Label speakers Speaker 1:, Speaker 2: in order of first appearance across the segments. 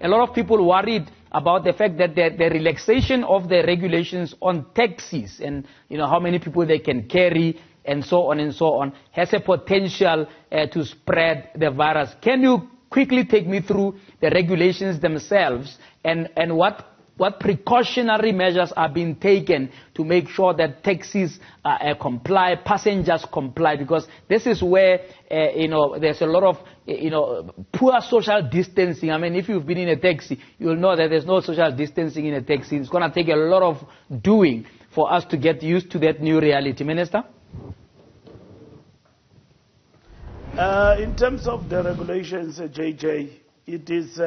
Speaker 1: a lot of people worried about the fact that the relaxation of the regulations on taxis and how many people they can carry and so on has a potential to spread the virus. Can you quickly take me through the regulations themselves and what precautionary measures are being taken to make sure that taxis comply, passengers comply? Because this is where there's a lot of poor social distancing. I mean, if you've been in a taxi, you'll know that there's no social distancing in a taxi. It's going to take a lot of doing for us to get used to that new reality. Minister?
Speaker 2: In terms of the regulations, JJ, it is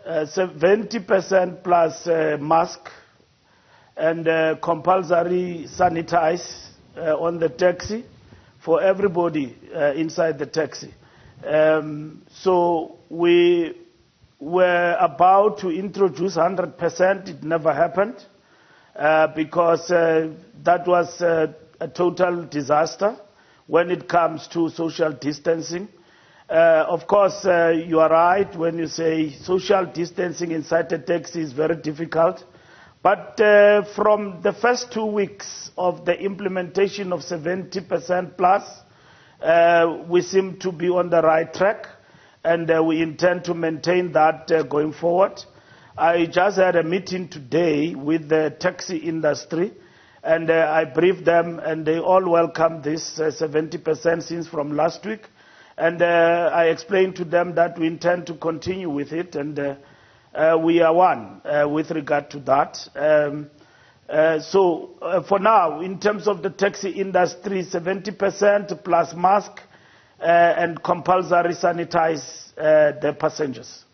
Speaker 2: 70% plus mask and compulsory sanitize on the taxi for everybody inside the taxi. So we were about to introduce 100%. It never happened because that was a total disaster when it comes to social distancing. Of course, you are right when you say social distancing inside a taxi is very difficult. But from the first 2 weeks of the implementation of 70% plus, we seem to be on the right track, and we intend to maintain that going forward. I just had a meeting today with the taxi industry, and I briefed them, and they all welcome this 70% since from last week. And I explained to them that we intend to continue with it, and we are one with regard to that. So for now, in terms of the taxi industry, 70% plus mask and compulsory sanitize the passengers.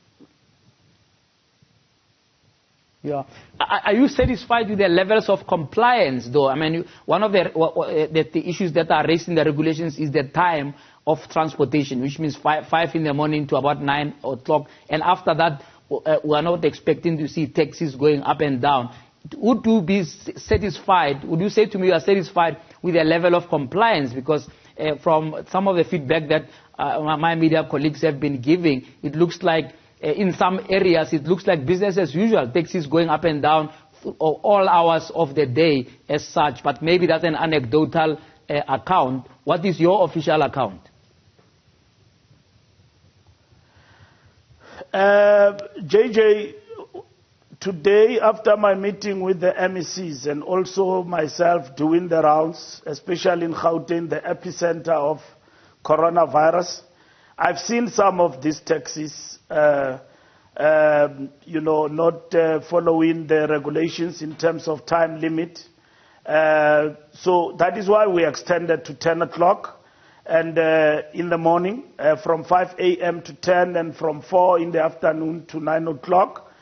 Speaker 1: Yeah. Are you satisfied with the levels of compliance, though? I mean, one of the issues that are raised in the regulations is the time of transportation, which means 5 in the morning to about 9 o'clock. And after that, we are not expecting to see taxis going up and down. Would you be satisfied? Would you say to me you are satisfied with the level of compliance? Because from some of the feedback that my media colleagues have been giving, it looks like in some areas, it looks like business as usual, taxis going up and down all hours of the day as such. But maybe that's an anecdotal account. What is your official account?
Speaker 2: JJ, today after my meeting with the MECs and also myself doing the rounds, especially in Gauteng, the epicenter of coronavirus, I've seen some of these taxis, not following the regulations in terms of time limit. So that is why we extended to 10 o'clock. And in the morning, from 5 a.m. to 10, and from 4 in the afternoon to 9 o'clock,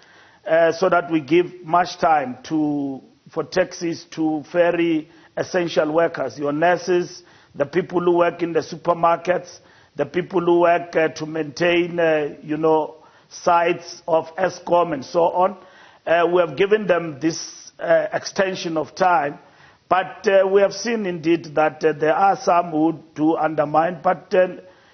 Speaker 2: so that we give much time for taxis to ferry essential workers, your nurses, the people who work in the supermarkets, the people who work to maintain, sites of ESCOM and so on. We have given them this extension of time. But we have seen indeed that there are some who do undermine, but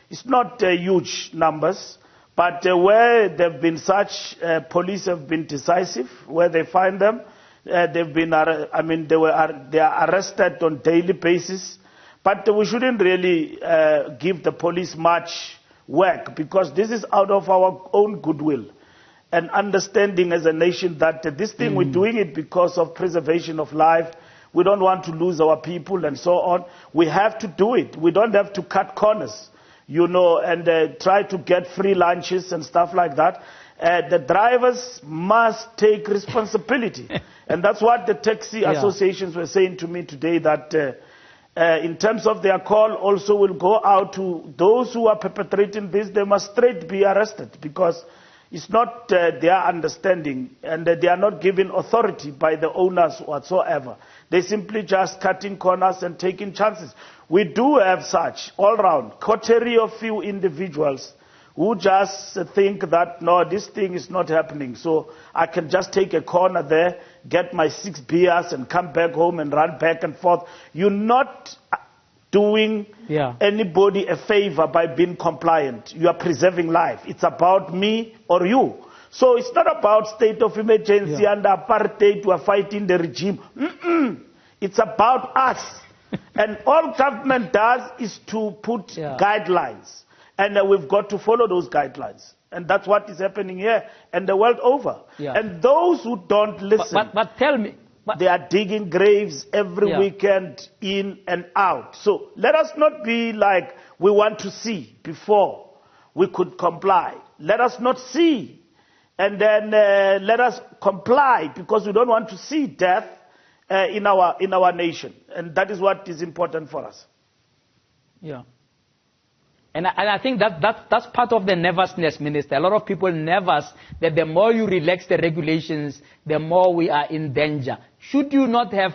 Speaker 2: it's not huge numbers. But where there have been such, police have been decisive. Where they find them, they've been, they are arrested on daily basis. But we shouldn't really give the police much work, because this is out of our own goodwill and understanding as a nation that this thing, we're doing it because of preservation of life. We don't want to lose our people and so on. We have to do it. We don't have to cut corners, and try to get free lunches and stuff like that. The drivers must take responsibility. And that's what the taxi associations were saying to me today, that in terms of their call also will go out to those who are perpetrating this. They must straight be arrested, because it's not their understanding, and they are not given authority by the owners whatsoever. They simply just cutting corners and taking chances. We do have such all round coterie of few individuals who just think that, no, this thing is not happening, so I can just take a corner there, get my 6 beers and come back home and run back and forth. You're not doing anybody a favor by being compliant. You are preserving life. It's about me or you. So it's not about state of emergency and apartheid. We are fighting the regime. It's about us. And all government does is to put guidelines. And we've got to follow those guidelines. And that's what is happening here and the world over. And those who don't listen,
Speaker 1: but tell me,
Speaker 2: they are digging graves every weekend in and out. So let us not be like we want to see before we could comply. Let us not see and then let us comply because we don't want to see death in our nation. And that is what is important for us.
Speaker 1: And I think that's part of the nervousness, Minister. A lot of people nervous that the more you relax the regulations, the more we are in danger. Should you not have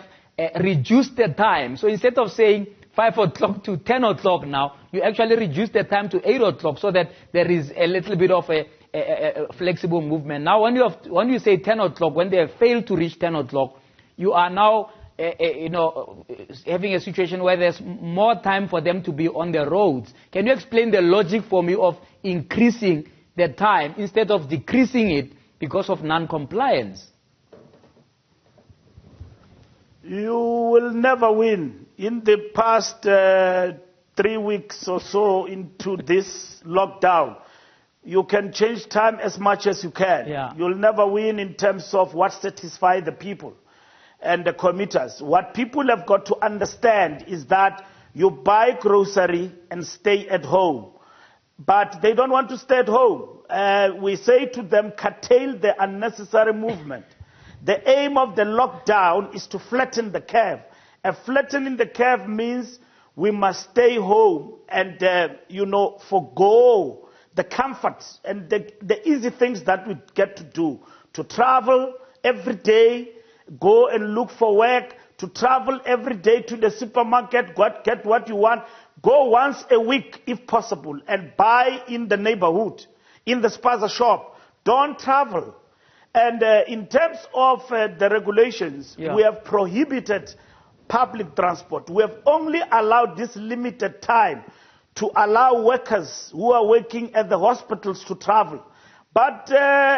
Speaker 1: reduced the time? So instead of saying 5 o'clock to 10 o'clock now, you actually reduce the time to 8 o'clock so that there is a little bit of a flexible movement. Now, when you say 10 o'clock, when they fail to reach 10 o'clock, you are now having a situation where there's more time for them to be on the roads. Can you explain the logic for me of increasing the time instead of decreasing it because of non-compliance?
Speaker 2: You will never win. In the past 3 weeks or so into this lockdown, you can change time as much as you can. You'll never win in terms of what satisfies the people and the commuters. What people have got to understand is that you buy grocery and stay at home. But they don't want to stay at home. We say to them, curtail the unnecessary movement. The aim of the lockdown is to flatten the curve. Flattening the curve means we must stay home and, forgo the comforts and the easy things that we get to do. To travel every day, go and look for work, to travel every day to the supermarket, get what you want. Go once a week if possible and buy in the neighborhood, in the spaza shop. Don't travel. And in terms of the regulations, we have prohibited public transport. We have only allowed this limited time to allow workers who are working at the hospitals to travel. But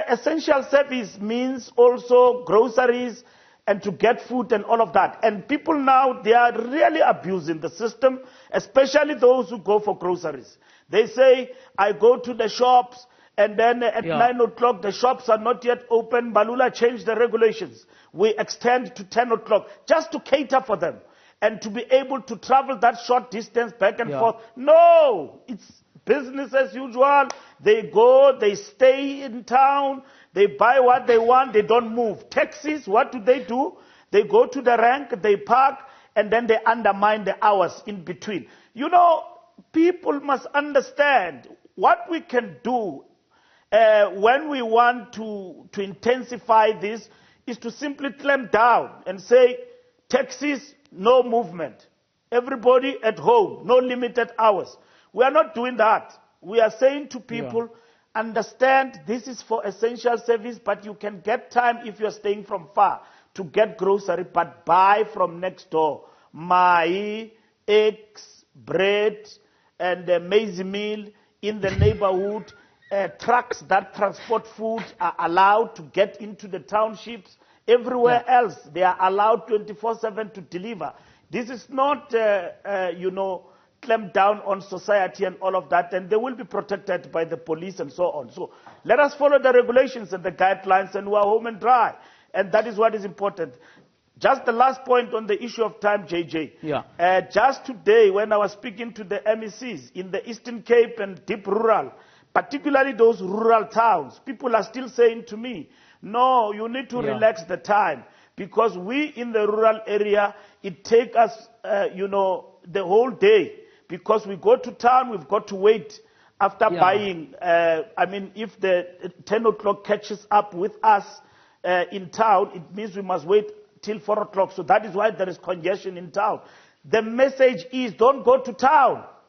Speaker 2: essential service means also groceries and to get food and all of that. And people now, they are really abusing the system, especially those who go for groceries. They say, I go to the shops, and then at 9 o'clock, the shops are not yet open. Mbalula changed the regulations. We extend to 10 o'clock just to cater for them and to be able to travel that short distance back and forth. No, it's business as usual. They go, they stay in town, they buy what they want, they don't move. Taxis, what do? They go to the rank, they park, and then they undermine the hours in between. You know, people must understand what we can do when we want to intensify this is to simply clamp down and say, taxis, no movement. Everybody at home, no limited hours. We are not doing that. We are saying to people, understand this is for essential service, but you can get time if you're staying from far to get grocery, but buy from next door. Mai, eggs, bread, and maize meal in the neighborhood. Trucks that transport food are allowed to get into the townships. Everywhere else, they are allowed 24/7 to deliver. This is not, clamp down on society and all of that, and they will be protected by the police and so on. So let us follow the regulations and the guidelines, and we are home and dry. And that is what is important. Just the last point on the issue of time, JJ. Just today, when I was speaking to the MECs in the Eastern Cape and deep rural, particularly those rural towns, people are still saying to me, no, you need to relax the time. Because we in the rural area, it takes us, the whole day. Because we go to town, we've got to wait after buying. If the 10 o'clock catches up with us in town, it means we must wait till 4 o'clock. So that is why there is congestion in town. The message is don't go to town.